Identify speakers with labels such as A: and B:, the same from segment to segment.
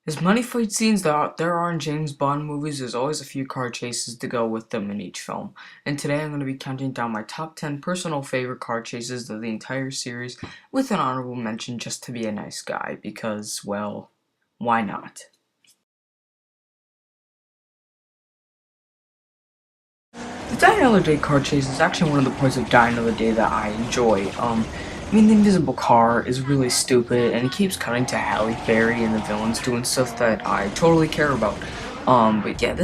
A: As many fight scenes there are in James Bond movies, there's always a few car chases to go with them in each film. And today I'm going to be counting down my top 10 personal favorite car chases of the entire series, with an honorable mention just to be a nice guy, because, well, why not? The Die Another Day car chase is actually one of the parts of Die Another Day that I enjoy. The invisible car is really stupid, and it keeps cutting to Halle Berry and the villains doing stuff that I totally care about. But yeah,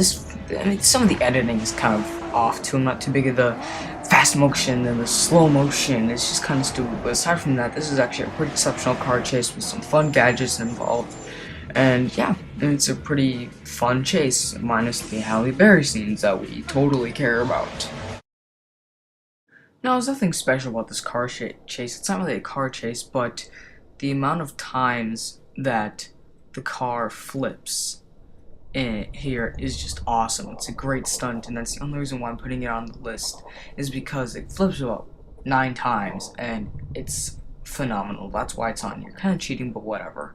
A: some of the editing is kind of off too. I'm not too big of the fast motion and the slow motion. It's just kind of stupid. But aside from that, this is actually a pretty exceptional car chase with some fun gadgets involved. And yeah, it's a pretty fun chase, minus the Halle Berry scenes that we totally care about. Now, there's nothing special about this car chase. It's not really a car chase, but the amount of times that the car flips in here is just awesome. It's a great stunt, and that's the only reason why I'm putting it on the list, is because it flips about 9 times, and it's phenomenal. That's why it's on here. Kind of cheating, but whatever.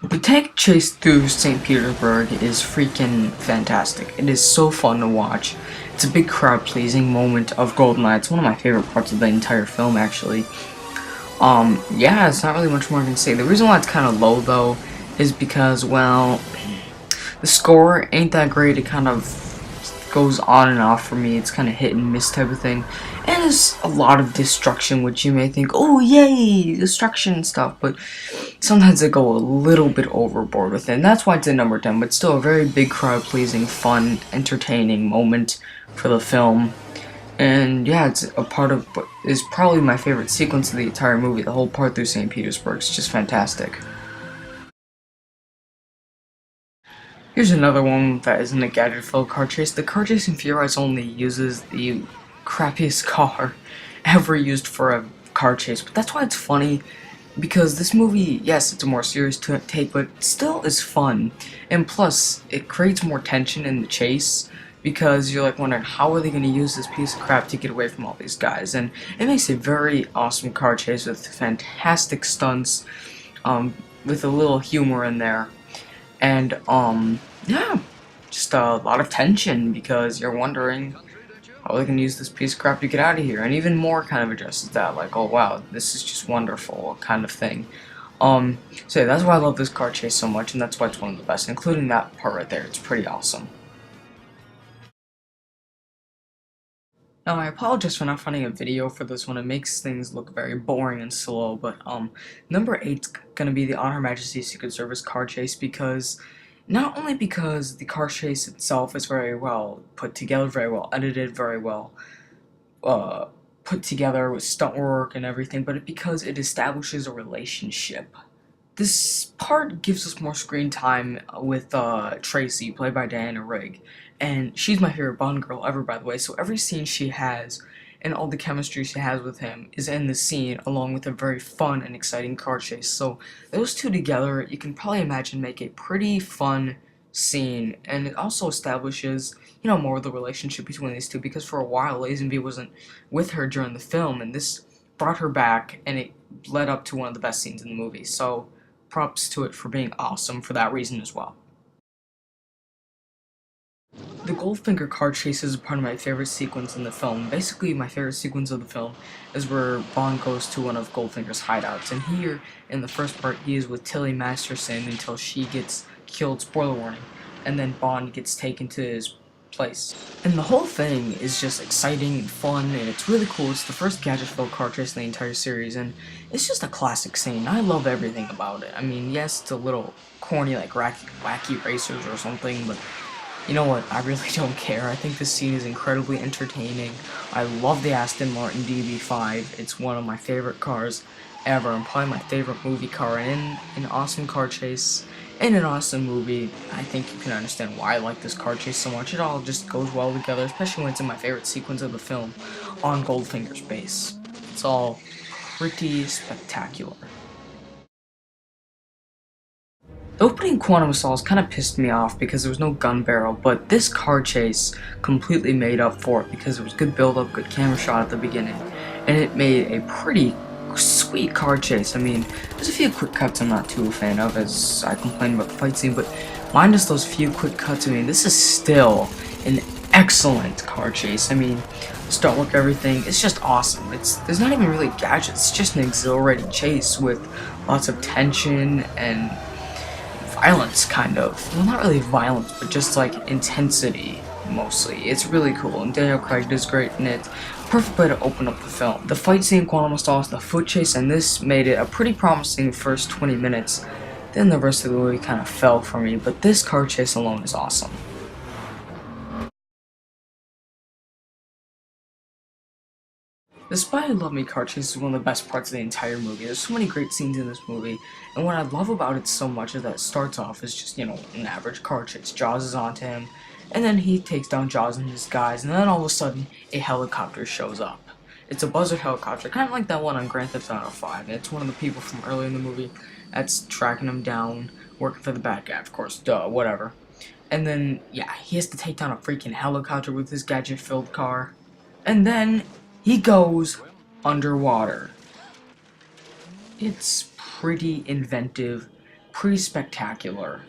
A: The tank chase through St. Petersburg is freaking fantastic. It is so fun to watch. It's a big crowd-pleasing moment of GoldenEye. It's one of my favorite parts of the entire film, actually. Yeah, it's not really much more I can say. The reason why it's kind of low, though, is because, well, the score ain't that great. It kind of goes on and off for me. It's kind of hit and miss type of thing. And there's a lot of destruction, which you may think, oh, yay, destruction and stuff, but sometimes they go a little bit overboard with it, and that's why it's at number 10, but still a very big crowd-pleasing, fun, entertaining moment for the film. And yeah, it's a part of what is probably my favorite sequence of the entire movie. The whole part through St. Petersburg is just fantastic. Here's another one that isn't a gadget-filled car chase. The car chase in Fear Eyes Only uses the crappiest car ever used for a car chase, but that's why it's funny, because this movie, yes, it's a more serious take, but still is fun, and plus, it creates more tension in the chase, because you're like wondering, how are they going to use this piece of crap to get away from all these guys, and it makes a very awesome car chase with fantastic stunts, with a little humor in there. And, yeah, just a lot of tension, because you're wondering how they can use this piece of crap to get out of here. And even more kind of addresses that, like, oh wow, this is just wonderful kind of thing. So yeah, that's why I love this car chase so much, and that's why it's one of the best, including that part right there. It's pretty awesome. Now, I apologize for not finding a video for this one. It makes things look very boring and slow, but, number 8's gonna be the Honor Majesty Secret Service car chase, because, not only because the car chase itself is very well put together, very well edited, very well, put together with stunt work and everything, but because it establishes a relationship. This part gives us more screen time with Tracy, played by Diana Rigg, and she's my favorite Bond girl ever, by the way, so every scene she has and all the chemistry she has with him is in the scene, along with a very fun and exciting car chase. So those two together, you can probably imagine, make a pretty fun scene, and it also establishes, more of the relationship between these two, because for a while Lazenby wasn't with her during the film, and this brought her back, and it led up to one of the best scenes in the movie. So props to it for being awesome for that reason as well. The Goldfinger car chase is part of my favorite sequence in the film. Basically, my favorite sequence of the film is where Bond goes to one of Goldfinger's hideouts, and here, in the first part, he is with Tilly Masterson until she gets killed, spoiler warning, and then Bond gets taken to his place. And the whole thing is just exciting and fun, and it's really cool. It's the first gadget-filled car chase in the entire series, and it's just a classic scene. I love everything about it. I mean, yes, it's a little corny, like wacky racers or something, but you know what, I really don't care. I think this scene is incredibly entertaining. I love the Aston Martin DB5. It's one of my favorite cars ever, and probably my favorite movie car. And in an awesome car chase, in an awesome movie, I think you can understand why I like this car chase so much. It all just goes well together, especially when it's in my favorite sequence of the film, on Goldfinger's base. It's all pretty spectacular. The opening Quantum of Solace kind of pissed me off because there was no gun barrel, but this car chase completely made up for it because there was good build-up, good camera shot at the beginning, and it made a pretty sweet car chase. I mean, there's a few quick cuts I'm not too a fan of, as I complained about the fight scene, but minus those few quick cuts, I mean, this is still an excellent car chase. I mean, start work, everything, it's just awesome. There's not even really gadgets, it's just an exhilarating chase with lots of tension and violence, kind of. Well, not really violence, but just like intensity, mostly. It's really cool, and Daniel Craig does great in it. Perfect way to open up the film. The fight scene, Quantum of Solace, the foot chase, and this made it a pretty promising first 20 minutes. Then the rest of the movie kind of fell for me, but this car chase alone is awesome. The Spy Who Loved Me car chase is one of the best parts of the entire movie. There's so many great scenes in this movie, and what I love about it so much is that it starts off as just, an average car chase. Jaws is onto him, and then he takes down Jaws in disguise, and then all of a sudden, a helicopter shows up. It's a Buzzard helicopter, kind of like that one on Grand Theft Auto 5. It's one of the people from earlier in the movie that's tracking him down, working for the bad guy, of course, duh, whatever. And then, yeah, he has to take down a freaking helicopter with his gadget-filled car. And then he goes underwater. It's pretty inventive, pretty spectacular.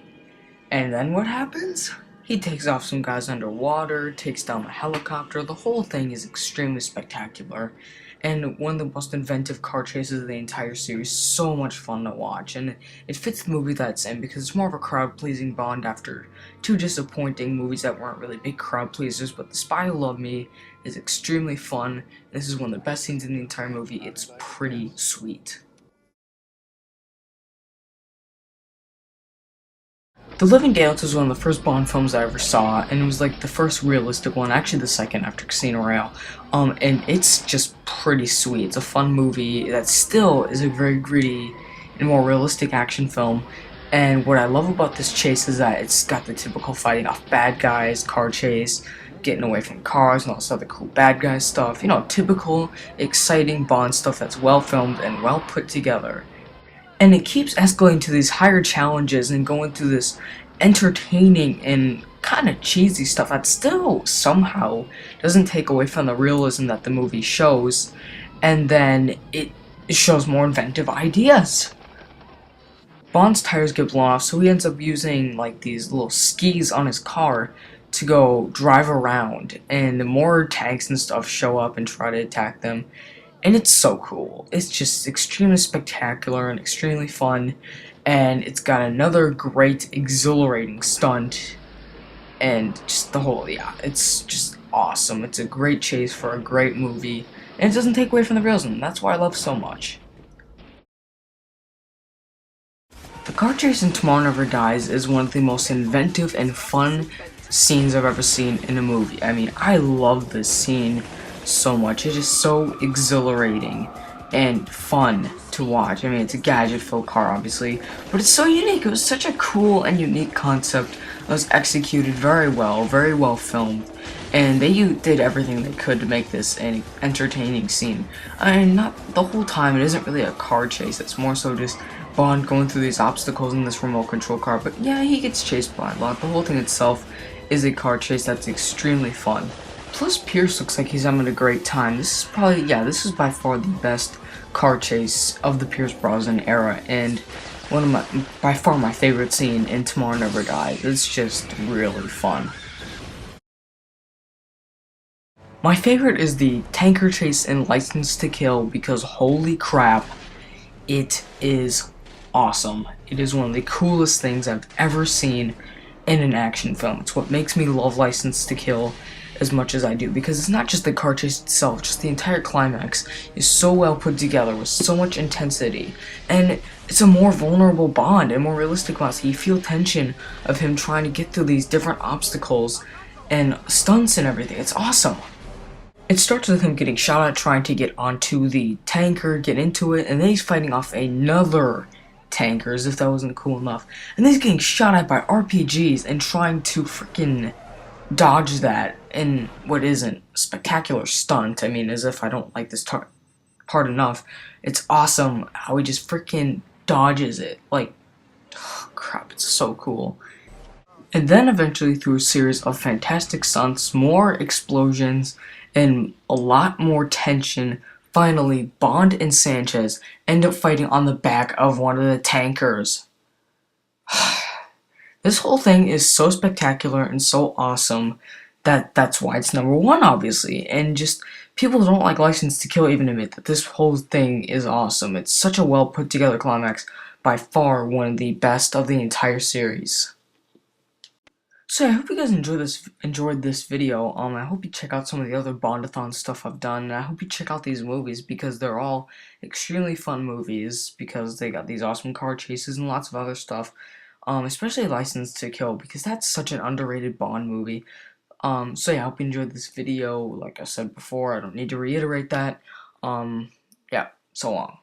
A: And then what happens? He takes off some guys underwater, takes down a helicopter. The whole thing is extremely spectacular, and one of the most inventive car chases of the entire series. So much fun to watch, and it fits the movie that it's in because it's more of a crowd-pleasing Bond after two disappointing movies that weren't really big crowd pleasers. But The Spy Who Loved Me is extremely fun. This is one of the best scenes in the entire movie. It's pretty sweet. The Living Daylights was one of the first Bond films I ever saw, and it was like the first realistic one, actually the second after Casino Royale. And it's just pretty sweet. It's a fun movie that still is a very gritty and more realistic action film. And what I love about this chase is that it's got the typical fighting off bad guys, car chase, getting away from cars, and all this other cool bad guy stuff. Typical, exciting Bond stuff that's well filmed and well put together. And it keeps escalating to these higher challenges and going through this entertaining and kind of cheesy stuff that still somehow doesn't take away from the realism that the movie shows. And then it shows more inventive ideas. Bond's tires get blown off, so he ends up using like these little skis on his car to go drive around, and more tanks and stuff show up and try to attack them. And it's so cool. It's just extremely spectacular and extremely fun. And it's got another great, exhilarating stunt. And just the whole, yeah, it's just awesome. It's a great chase for a great movie. And it doesn't take away from the realism. That's why I love it so much. The car chase in Tomorrow Never Dies is one of the most inventive and fun scenes I've ever seen in a movie. I mean, I love this scene so much. It is so exhilarating and fun to watch. I mean, it's a gadget-filled car, obviously, but it's so unique. It was such a cool and unique concept. It was executed very well filmed, and they did everything they could to make this an entertaining scene. I mean, not the whole time. It isn't really a car chase. It's more so just Bond going through these obstacles in this remote control car, but yeah, he gets chased by a lot. The whole thing itself is a car chase that's extremely fun. Plus, Pierce looks like he's having a great time. This is probably, yeah, this is by far the best car chase of the Pierce Brosnan era, and one of by far my favorite scene in Tomorrow Never Dies. It's just really fun. My favorite is the tanker chase in License to Kill because holy crap, it is awesome. It is one of the coolest things I've ever seen in an action film. It's what makes me love License to Kill as much as I do, because it's not just the car chase itself, just the entire climax is so well put together with so much intensity, and it's a more vulnerable Bond and more realistic Bond, so you feel tension of him trying to get through these different obstacles and stunts and everything. It's awesome. It starts with him getting shot at trying to get onto the tanker, get into it, and then he's fighting off another tanker as if that wasn't cool enough, and then he's getting shot at by RPGs and trying to freaking dodge that in what isn't a spectacular stunt. I mean, as if I don't like this part enough. It's awesome how he just freaking dodges it. Like, oh, crap, it's so cool. And then eventually through a series of fantastic stunts, more explosions, and a lot more tension Finally, Bond and Sanchez end up fighting on the back of one of the tankers. This whole thing is so spectacular and so awesome that that's why it's number one, obviously. And just people who don't like License to Kill even admit that this whole thing is awesome. It's such a well put together climax, by far one of the best of the entire series. So I hope you guys enjoyed this video. I hope you check out some of the other Bondathon stuff I've done, and I hope you check out these movies because they're all extremely fun movies because they got these awesome car chases and lots of other stuff. Especially License to Kill because that's such an underrated Bond movie. So yeah, I hope you enjoyed this video. Like I said before, I don't need to reiterate that. Yeah, so long.